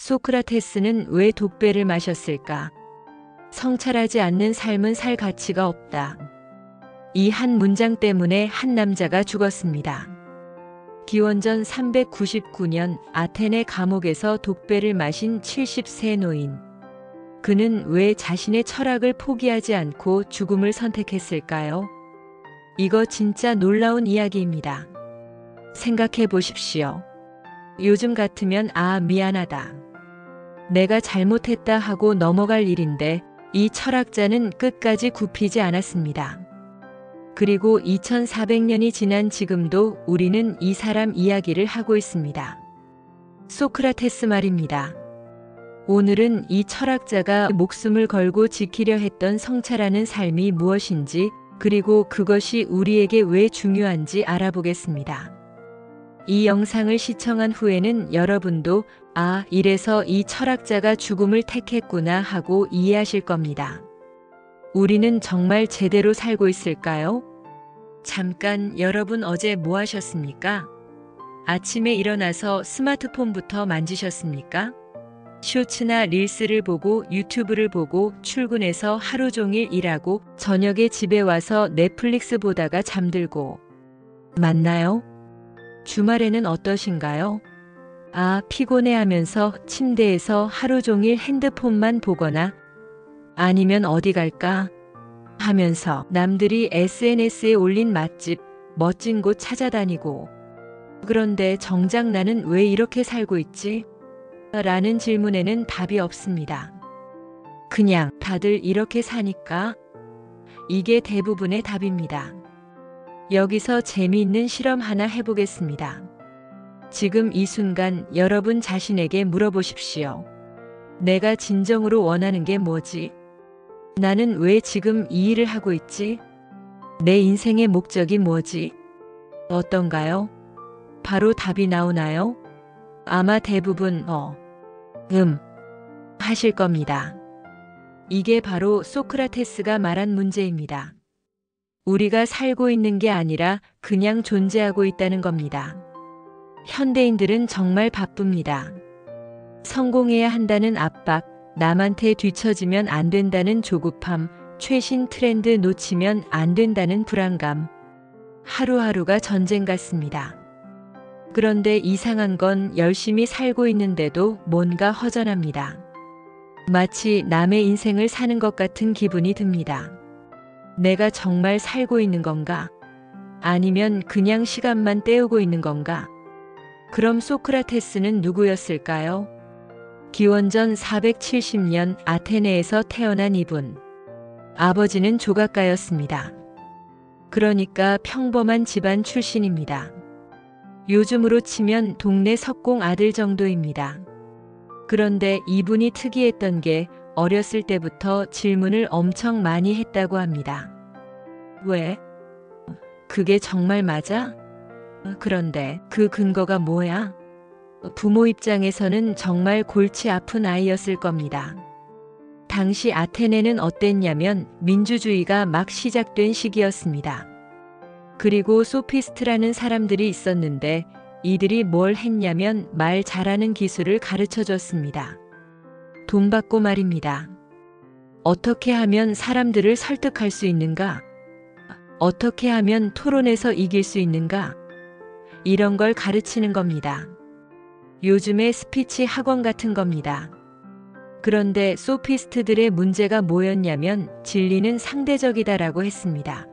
소크라테스는 왜 독배를 마셨을까? 성찰하지 않는 삶은 살 가치가 없다. 이 한 문장 때문에 한 남자가 죽었습니다. 기원전 399년 아테네 감옥에서 독배를 마신 70세 노인. 그는 왜 자신의 철학을 포기하지 않고 죽음을 선택했을까요? 이거 진짜 놀라운 이야기입니다. 생각해 보십시오. 요즘 같으면 미안하다. 내가 잘못했다 하고 넘어갈 일인데 이 철학자는 끝까지 굽히지 않았습니다. 그리고 2400년이 지난 지금도 우리는 이 사람 이야기를 하고 있습니다. 소크라테스 말입니다. 오늘은 이 철학자가 목숨을 걸고 지키려 했던 성찰하는 삶이 무엇인지, 그리고 그것이 우리에게 왜 중요한지 알아보겠습니다. 이 영상을 시청한 후에는 여러분도 이래서 이 철학자가 죽음을 택했구나 하고 이해하실 겁니다. 우리는 정말 제대로 살고 있을까요? 잠깐, 여러분 어제 뭐 하셨습니까? 아침에 일어나서 스마트폰부터 만지셨습니까? 쇼츠나 릴스를 보고 유튜브를 보고 출근해서 하루 종일 일하고 저녁에 집에 와서 넷플릭스 보다가 잠들고. 맞나요? 주말에는 어떠신가요? 피곤해하면서 침대에서 하루 종일 핸드폰만 보거나 아니면 어디 갈까 하면서 남들이 SNS에 올린 맛집, 멋진 곳 찾아다니고. 그런데 정작 나는 왜 이렇게 살고 있지? 라는 질문에는 답이 없습니다. 그냥 다들 이렇게 사니까. 이게 대부분의 답입니다. 여기서 재미있는 실험 하나 해보겠습니다. 지금 이 순간 여러분 자신에게 물어보십시오. 내가 진정으로 원하는 게 뭐지? 나는 왜 지금 이 일을 하고 있지? 내 인생의 목적이 뭐지? 어떤가요? 바로 답이 나오나요? 아마 대부분 하실 겁니다. 이게 바로 소크라테스가 말한 문제입니다. 우리가 살고 있는 게 아니라 그냥 존재하고 있다는 겁니다. 현대인들은 정말 바쁩니다. 성공해야 한다는 압박, 남한테 뒤처지면 안 된다는 조급함, 최신 트렌드 놓치면 안 된다는 불안감. 하루하루가 전쟁 같습니다. 그런데 이상한 건 열심히 살고 있는데도 뭔가 허전합니다. 마치 남의 인생을 사는 것 같은 기분이 듭니다. 내가 정말 살고 있는 건가? 아니면 그냥 시간만 때우고 있는 건가? 그럼 소크라테스는 누구였을까요? 기원전 470년 아테네에서 태어난 이분. 아버지는 조각가였습니다. 그러니까 평범한 집안 출신입니다. 요즘으로 치면 동네 석공 아들 정도입니다. 그런데 이분이 특이했던 게 어렸을 때부터 질문을 엄청 많이 했다고 합니다. 왜? 그게 정말 맞아? 그런데 그 근거가 뭐야? 부모 입장에서는 정말 골치 아픈 아이였을 겁니다. 당시 아테네는 어땠냐면 민주주의가 막 시작된 시기였습니다. 그리고 소피스트라는 사람들이 있었는데 이들이 뭘 했냐면 말 잘하는 기술을 가르쳐 줬습니다. 돈 받고 말입니다. 어떻게 하면 사람들을 설득할 수 있는가? 어떻게 하면 토론에서 이길 수 있는가? 이런 걸 가르치는 겁니다. 요즘의 스피치 학원 같은 겁니다. 그런데 소피스트들의 문제가 뭐였냐면 진리는 상대적이다라고 했습니다.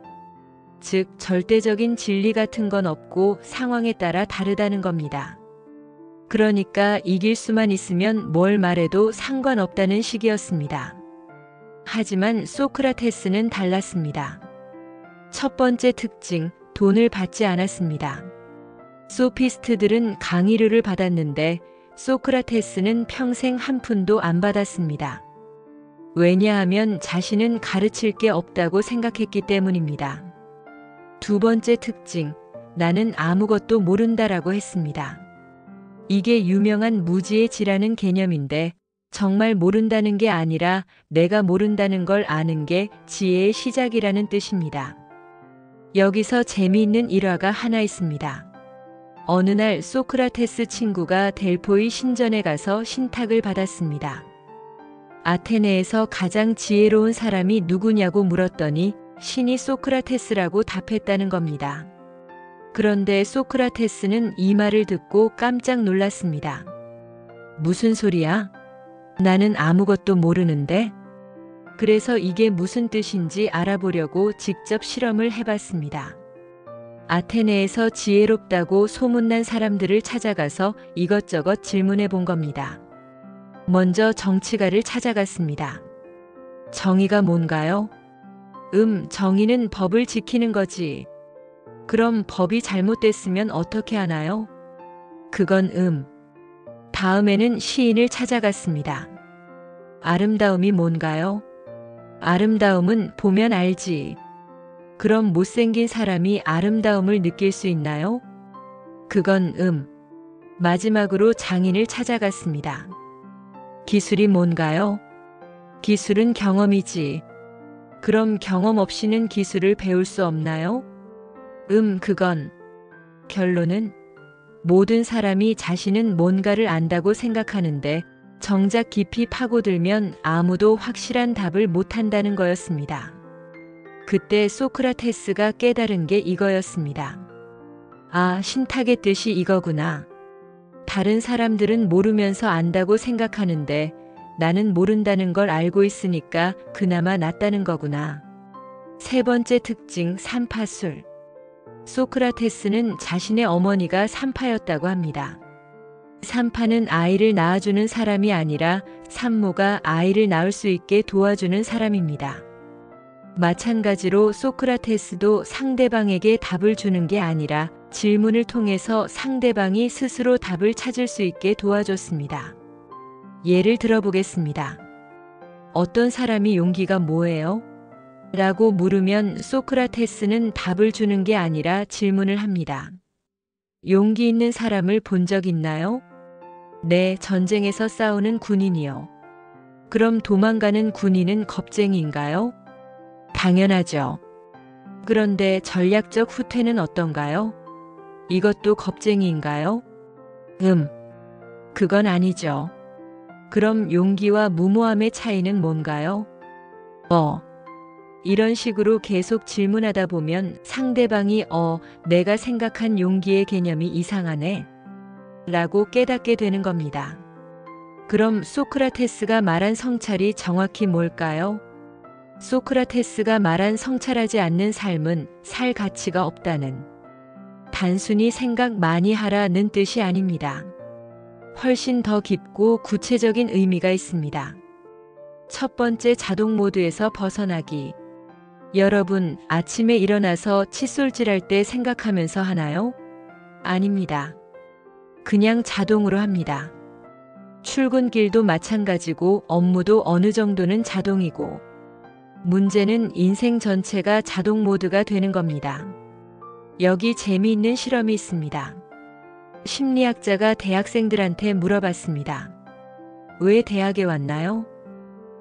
즉, 절대적인 진리 같은 건 없고 상황에 따라 다르다는 겁니다. 그러니까 이길 수만 있으면 뭘 말해도 상관없다는 식이었습니다. 하지만 소크라테스는 달랐습니다. 첫 번째 특징, 돈을 받지 않았습니다. 소피스트들은 강의료를 받았는데 소크라테스는 평생 한 푼도 안 받았습니다. 왜냐하면 자신은 가르칠 게 없다고 생각했기 때문입니다. 두 번째 특징, 나는 아무것도 모른다라고 했습니다. 이게 유명한 무지의 지라는 개념인데 정말 모른다는 게 아니라 내가 모른다는 걸 아는 게 지혜의 시작이라는 뜻입니다. 여기서 재미있는 일화가 하나 있습니다. 어느 날 소크라테스 친구가 델포이 신전에 가서 신탁을 받았습니다. 아테네에서 가장 지혜로운 사람이 누구냐고 물었더니 신이 소크라테스라고 답했다는 겁니다. 그런데 소크라테스는 이 말을 듣고 깜짝 놀랐습니다. 무슨 소리야? 나는 아무것도 모르는데? 그래서 이게 무슨 뜻인지 알아보려고 직접 실험을 해봤습니다. 아테네에서 지혜롭다고 소문난 사람들을 찾아가서 이것저것 질문해 본 겁니다. 먼저 정치가를 찾아갔습니다. 정의가 뭔가요? 정의는 법을 지키는 거지. 그럼 법이 잘못됐으면 어떻게 하나요? 그건 다음에는 시인을 찾아갔습니다. 아름다움이 뭔가요? 아름다움은 보면 알지. 그럼 못생긴 사람이 아름다움을 느낄 수 있나요? 그건 마지막으로 장인을 찾아갔습니다. 기술이 뭔가요? 기술은 경험이지. 그럼 경험 없이는 기술을 배울 수 없나요? 그건. 결론은 모든 사람이 자신은 뭔가를 안다고 생각하는데 정작 깊이 파고들면 아무도 확실한 답을 못한다는 거였습니다. 그때 소크라테스가 깨달은 게 이거였습니다. 아, 신탁의 뜻이 이거구나. 다른 사람들은 모르면서 안다고 생각하는데 나는 모른다는 걸 알고 있으니까 그나마 낫다는 거구나. 세 번째 특징, 산파술. 소크라테스는 자신의 어머니가 산파였다고 합니다. 산파는 아이를 낳아주는 사람이 아니라 산모가 아이를 낳을 수 있게 도와주는 사람입니다. 마찬가지로 소크라테스도 상대방에게 답을 주는 게 아니라 질문을 통해서 상대방이 스스로 답을 찾을 수 있게 도와줬습니다. 예를 들어보겠습니다. 어떤 사람이 용기가 뭐예요? 라고 물으면 소크라테스는 답을 주는 게 아니라 질문을 합니다. 용기 있는 사람을 본 적 있나요? 네, 전쟁에서 싸우는 군인이요. 그럼 도망가는 군인은 겁쟁이인가요? 당연하죠. 그런데 전략적 후퇴는 어떤가요? 이것도 겁쟁이인가요? 그건 아니죠. 그럼 용기와 무모함의 차이는 뭔가요? 이런 식으로 계속 질문하다 보면 상대방이 내가 생각한 용기의 개념이 이상하네 라고 깨닫게 되는 겁니다. 그럼 소크라테스가 말한 성찰이 정확히 뭘까요? 소크라테스가 말한 성찰하지 않는 삶은 살 가치가 없다는, 단순히 생각 많이 하라는 뜻이 아닙니다. 훨씬 더 깊고 구체적인 의미가 있습니다. 첫 번째, 자동 모드에서 벗어나기. 여러분, 아침에 일어나서 칫솔질할 때 생각하면서 하나요? 아닙니다. 그냥 자동으로 합니다. 출근길도 마찬가지고 업무도 어느 정도는 자동이고, 문제는 인생 전체가 자동 모드가 되는 겁니다. 여기 재미있는 실험이 있습니다. 심리학자가 대학생들한테 물어봤습니다. 왜 대학에 왔나요?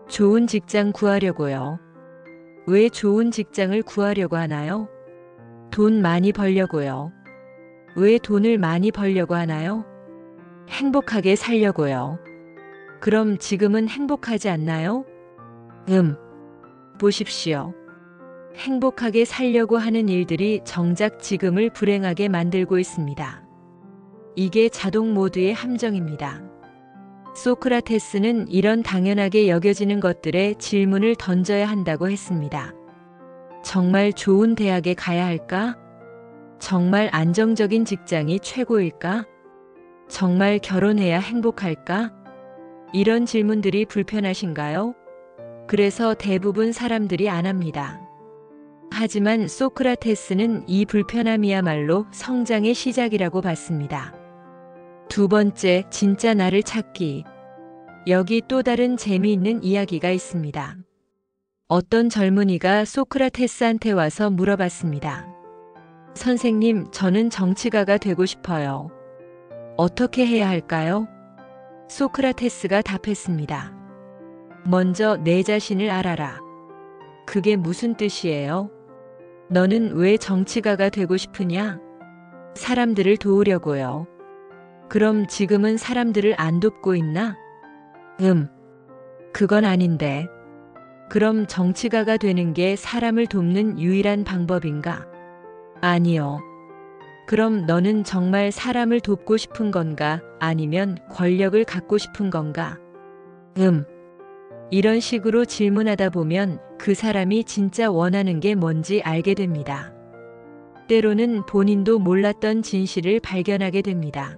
좋은 직장 구하려고요. 왜 좋은 직장을 구하려고 하나요? 돈 많이 벌려고요. 왜 돈을 많이 벌려고 하나요? 행복하게 살려고요. 그럼 지금은 행복하지 않나요? 보십시오. 행복하게 살려고 하는 일들이 정작 지금을 불행하게 만들고 있습니다. 이게 자동 모드의 함정입니다. 소크라테스는 이런 당연하게 여겨지는 것들에 질문을 던져야 한다고 했습니다. 정말 좋은 대학에 가야 할까? 정말 안정적인 직장이 최고일까? 정말 결혼해야 행복할까? 이런 질문들이 불편하신가요? 그래서 대부분 사람들이 안 합니다. 하지만 소크라테스는 이 불편함이야말로 성장의 시작이라고 봤습니다. 두 번째, 진짜 나를 찾기. 여기 또 다른 재미있는 이야기가 있습니다. 어떤 젊은이가 소크라테스한테 와서 물어봤습니다. 선생님, 저는 정치가가 되고 싶어요. 어떻게 해야 할까요? 소크라테스가 답했습니다. 먼저 내 자신을 알아라. 그게 무슨 뜻이에요? 너는 왜 정치가가 되고 싶으냐? 사람들을 도우려고요. 그럼 지금은 사람들을 안 돕고 있나? 그건 아닌데. 그럼 정치가가 되는 게 사람을 돕는 유일한 방법인가? 아니요. 그럼 너는 정말 사람을 돕고 싶은 건가? 아니면 권력을 갖고 싶은 건가? 이런 식으로 질문하다 보면 그 사람이 진짜 원하는 게 뭔지 알게 됩니다. 때로는 본인도 몰랐던 진실을 발견하게 됩니다.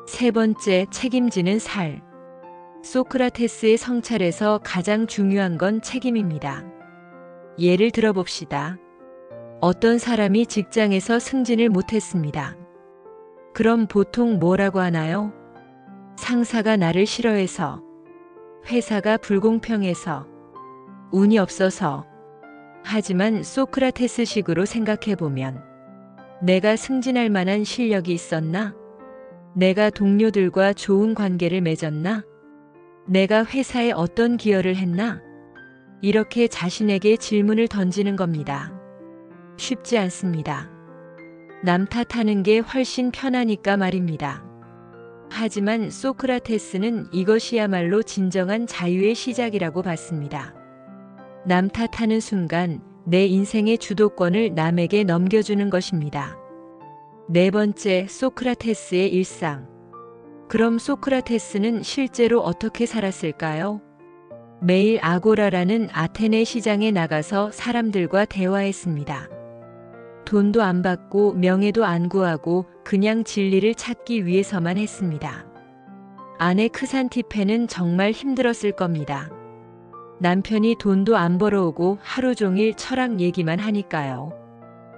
세 번째, 책임지는 살. 소크라테스의 성찰에서 가장 중요한 건 책임입니다. 예를 들어 봅시다. 어떤 사람이 직장에서 승진을 못했습니다. 그럼 보통 뭐라고 하나요? 상사가 나를 싫어해서, 회사가 불공평해서, 운이 없어서. 하지만 소크라테스식으로 생각해보면 내가 승진할 만한 실력이 있었나? 내가 동료들과 좋은 관계를 맺었나? 내가 회사에 어떤 기여를 했나? 이렇게 자신에게 질문을 던지는 겁니다. 쉽지 않습니다. 남 탓하는 게 훨씬 편하니까 말입니다. 하지만 소크라테스는 이것이야말로 진정한 자유의 시작이라고 봤습니다. 남 탓하는 순간 내 인생의 주도권을 남에게 넘겨주는 것입니다. 네 번째, 소크라테스의 일상. 그럼 소크라테스는 실제로 어떻게 살았을까요? 매일 아고라라는 아테네 시장에 나가서 사람들과 대화했습니다. 돈도 안 받고 명예도 안 구하고 그냥 진리를 찾기 위해서만 했습니다. 아내 크산티페는 정말 힘들었을 겁니다. 남편이 돈도 안 벌어오고 하루 종일 철학 얘기만 하니까요.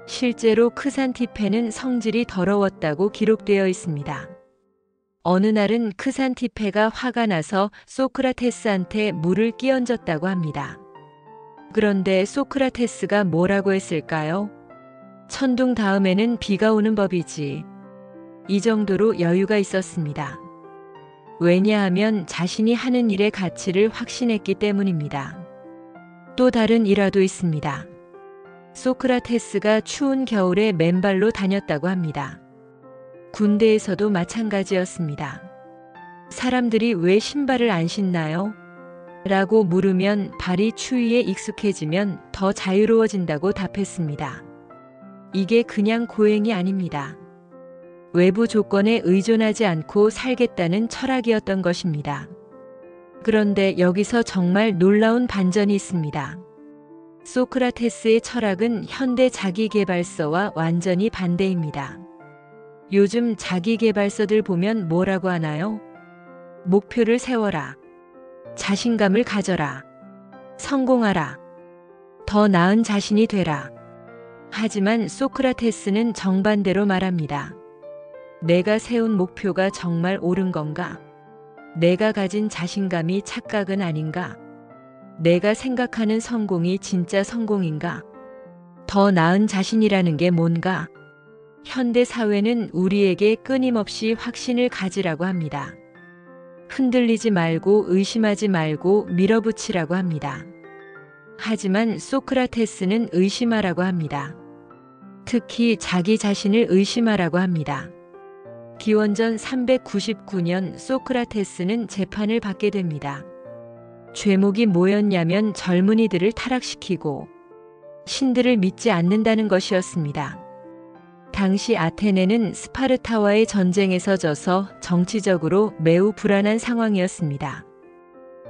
실제로 크산티페는 성질이 더러웠다고 기록되어 있습니다. 어느 날은 크산티페가 화가 나서 소크라테스한테 물을 끼얹었다고 합니다. 그런데 소크라테스가 뭐라고 했을까요? 천둥 다음에는 비가 오는 법이지. 이 정도로 여유가 있었습니다. 왜냐하면 자신이 하는 일의 가치를 확신했기 때문입니다. 또 다른 일화도 있습니다. 소크라테스가 추운 겨울에 맨발로 다녔다고 합니다. 군대에서도 마찬가지였습니다. 사람들이 왜 신발을 안 신나요? 라고 물으면 발이 추위에 익숙해지면 더 자유로워진다고 답했습니다. 이게 그냥 고행이 아닙니다. 외부 조건에 의존하지 않고 살겠다는 철학이었던 것입니다. 그런데 여기서 정말 놀라운 반전이 있습니다. 소크라테스의 철학은 현대 자기계발서와 완전히 반대입니다. 요즘 자기계발서들 보면 뭐라고 하나요? 목표를 세워라. 자신감을 가져라. 성공하라. 더 나은 자신이 되라. 하지만 소크라테스는 정반대로 말합니다. 내가 세운 목표가 정말 옳은 건가? 내가 가진 자신감이 착각은 아닌가? 내가 생각하는 성공이 진짜 성공인가? 더 나은 자신이라는 게 뭔가? 현대 사회는 우리에게 끊임없이 확신을 가지라고 합니다. 흔들리지 말고 의심하지 말고 밀어붙이라고 합니다. 하지만 소크라테스는 의심하라고 합니다. 특히 자기 자신을 의심하라고 합니다. 기원전 399년 소크라테스는 재판을 받게 됩니다. 죄목이 뭐였냐면 젊은이들을 타락시키고 신들을 믿지 않는다는 것이었습니다. 당시 아테네는 스파르타와의 전쟁에서 져서 정치적으로 매우 불안한 상황이었습니다.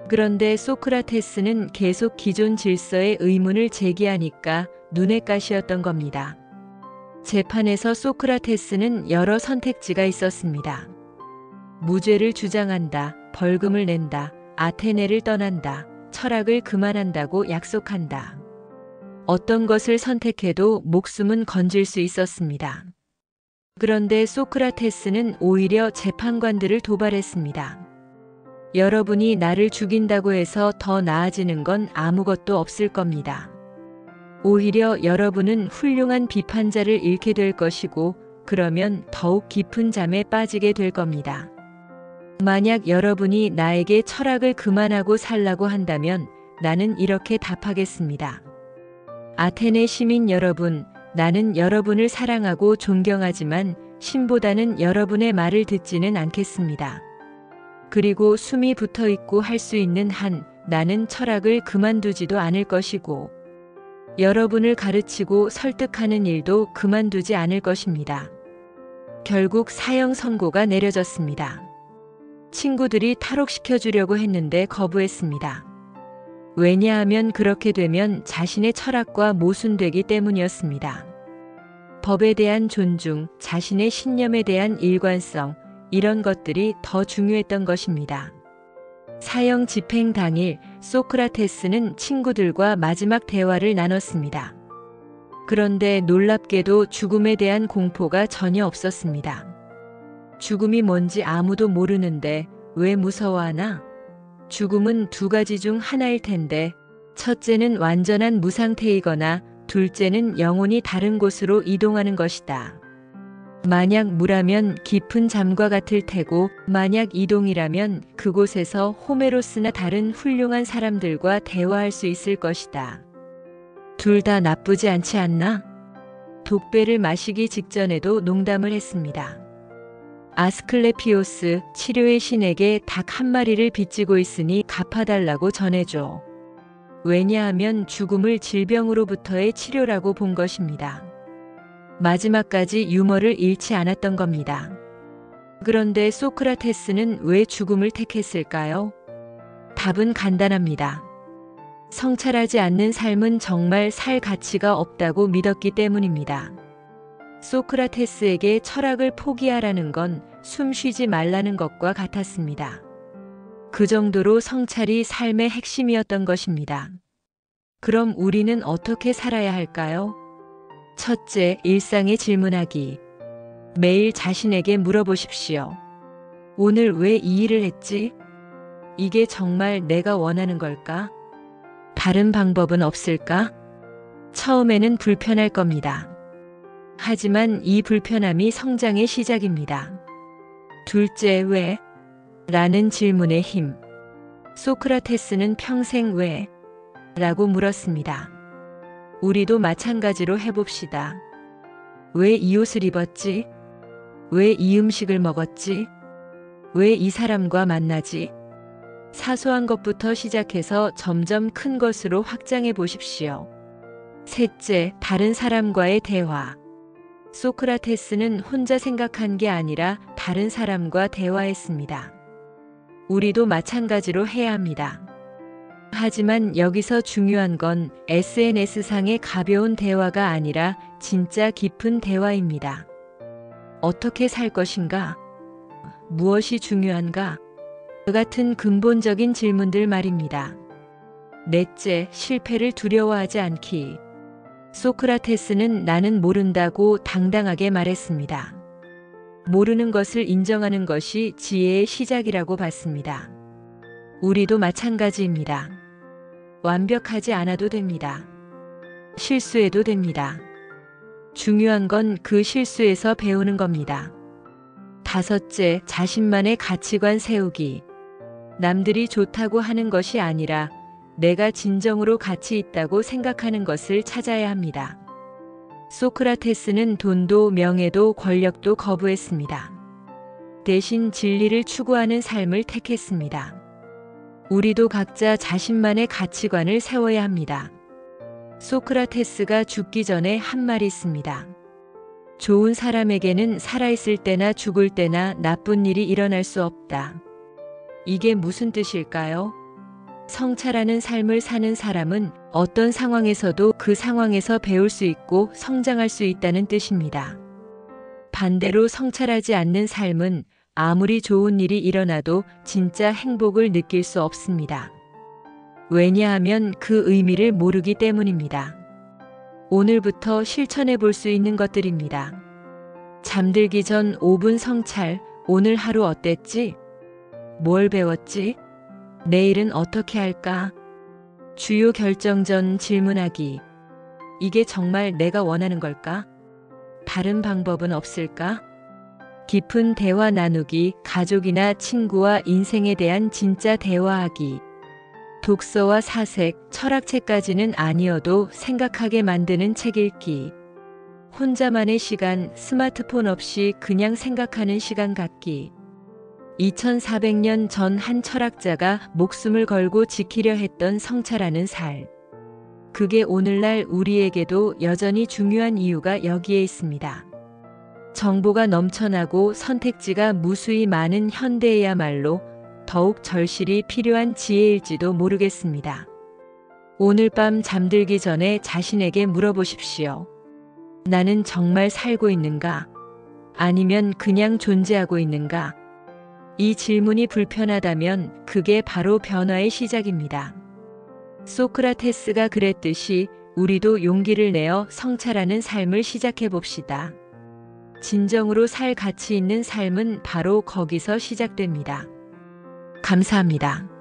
그런데 소크라테스는 계속 기존 질서의 의문을 제기하니까 눈의 가시였던 겁니다. 재판에서 소크라테스는 여러 선택지가 있었습니다. 무죄를 주장한다, 벌금을 낸다, 아테네를 떠난다, 철학을 그만한다고 약속한다. 어떤 것을 선택해도 목숨은 건질 수 있었습니다. 그런데 소크라테스는 오히려 재판관들을 도발했습니다. 여러분이 나를 죽인다고 해서 더 나아지는 건 아무것도 없을 겁니다. 오히려 여러분은 훌륭한 비판자를 잃게 될 것이고 그러면 더욱 깊은 잠에 빠지게 될 겁니다. 만약 여러분이 나에게 철학을 그만하고 살라고 한다면 나는 이렇게 답하겠습니다. 아테네 시민 여러분, 나는 여러분을 사랑하고 존경하지만 신보다는 여러분의 말을 듣지는 않겠습니다. 그리고 숨이 붙어 있고 할 수 있는 한 나는 철학을 그만두지도 않을 것이고 여러분을 가르치고 설득하는 일도 그만두지 않을 것입니다. 결국 사형 선고가 내려졌습니다. 친구들이 탈옥시켜 주려고 했는데 거부했습니다. 왜냐하면 그렇게 되면 자신의 철학과 모순되기 때문이었습니다. 법에 대한 존중, 자신의 신념에 대한 일관성, 이런 것들이 더 중요했던 것입니다. 사형 집행 당일 소크라테스는 친구들과 마지막 대화를 나눴습니다. 그런데 놀랍게도 죽음에 대한 공포가 전혀 없었습니다. 죽음이 뭔지 아무도 모르는데 왜 무서워하나? 죽음은 두 가지 중 하나일 텐데 첫째는 완전한 무상태이거나 둘째는 영혼이 다른 곳으로 이동하는 것이다. 만약 무라면 깊은 잠과 같을 테고 만약 이동이라면 그곳에서 호메로스나 다른 훌륭한 사람들과 대화할 수 있을 것이다. 둘 다 나쁘지 않지 않나? 독배를 마시기 직전에도 농담을 했습니다. 아스클레피오스, 치료의 신에게 닭 한 마리를 빚지고 있으니 갚아달라고 전해줘. 왜냐하면 죽음을 질병으로부터의 치료라고 본 것입니다. 마지막까지 유머를 잃지 않았던 겁니다. 그런데 소크라테스는 왜 죽음을 택했을까요? 답은 간단합니다. 성찰하지 않는 삶은 정말 살 가치가 없다고 믿었기 때문입니다. 소크라테스에게 철학을 포기하라는 건 숨 쉬지 말라는 것과 같았습니다. 그 정도로 성찰이 삶의 핵심이었던 것입니다. 그럼 우리는 어떻게 살아야 할까요? 첫째, 일상에 질문하기. 매일 자신에게 물어보십시오. 오늘 왜 이 일을 했지? 이게 정말 내가 원하는 걸까? 다른 방법은 없을까? 처음에는 불편할 겁니다. 하지만 이 불편함이 성장의 시작입니다. 둘째, 왜? 라는 질문의 힘. 소크라테스는 평생 왜? 라고 물었습니다. 우리도 마찬가지로 해봅시다. 왜 이 옷을 입었지? 왜 이 음식을 먹었지? 왜 이 사람과 만나지? 사소한 것부터 시작해서 점점 큰 것으로 확장해 보십시오. 셋째, 다른 사람과의 대화. 소크라테스는 혼자 생각한 게 아니라 다른 사람과 대화했습니다. 우리도 마찬가지로 해야 합니다. 하지만 여기서 중요한 건 SNS상의 가벼운 대화가 아니라 진짜 깊은 대화입니다. 어떻게 살 것인가? 무엇이 중요한가? 같은 근본적인 질문들 말입니다. 넷째, 실패를 두려워하지 않기. 소크라테스는 나는 모른다고 당당하게 말했습니다. 모르는 것을 인정하는 것이 지혜의 시작이라고 봤습니다. 우리도 마찬가지입니다. 완벽하지 않아도 됩니다. 실수해도 됩니다. 중요한 건 그 실수에서 배우는 겁니다. 다섯째, 자신만의 가치관 세우기. 남들이 좋다고 하는 것이 아니라 내가 진정으로 가치 있다고 생각하는 것을 찾아야 합니다. 소크라테스는 돈도 명예도 권력도 거부했습니다. 대신 진리를 추구하는 삶을 택했습니다. 우리도 각자 자신만의 가치관을 세워야 합니다. 소크라테스가 죽기 전에 한 말이 있습니다. 좋은 사람에게는 살아있을 때나 죽을 때나 나쁜 일이 일어날 수 없다. 이게 무슨 뜻일까요? 성찰하는 삶을 사는 사람은 어떤 상황에서도 그 상황에서 배울 수 있고 성장할 수 있다는 뜻입니다. 반대로 성찰하지 않는 삶은 아무리 좋은 일이 일어나도 진짜 행복을 느낄 수 없습니다. 왜냐하면 그 의미를 모르기 때문입니다. 오늘부터 실천해 볼 수 있는 것들입니다. 잠들기 전 5분 성찰, 오늘 하루 어땠지? 뭘 배웠지? 내일은 어떻게 할까? 주요 결정 전 질문하기. 이게 정말 내가 원하는 걸까? 다른 방법은 없을까? 깊은 대화 나누기, 가족이나 친구와 인생에 대한 진짜 대화하기. 독서와 사색, 철학책까지는 아니어도 생각하게 만드는 책 읽기. 혼자만의 시간, 스마트폰 없이 그냥 생각하는 시간 갖기. 2400년 전 한 철학자가 목숨을 걸고 지키려 했던 성찰하는 살. 그게 오늘날 우리에게도 여전히 중요한 이유가 여기에 있습니다. 정보가 넘쳐나고 선택지가 무수히 많은 현대에야말로 더욱 절실히 필요한 지혜일지도 모르겠습니다. 오늘 밤 잠들기 전에 자신에게 물어보십시오. 나는 정말 살고 있는가? 아니면 그냥 존재하고 있는가? 이 질문이 불편하다면 그게 바로 변화의 시작입니다. 소크라테스가 그랬듯이 우리도 용기를 내어 성찰하는 삶을 시작해 봅시다. 진정으로 살 가치 있는 삶은 바로 거기서 시작됩니다. 감사합니다.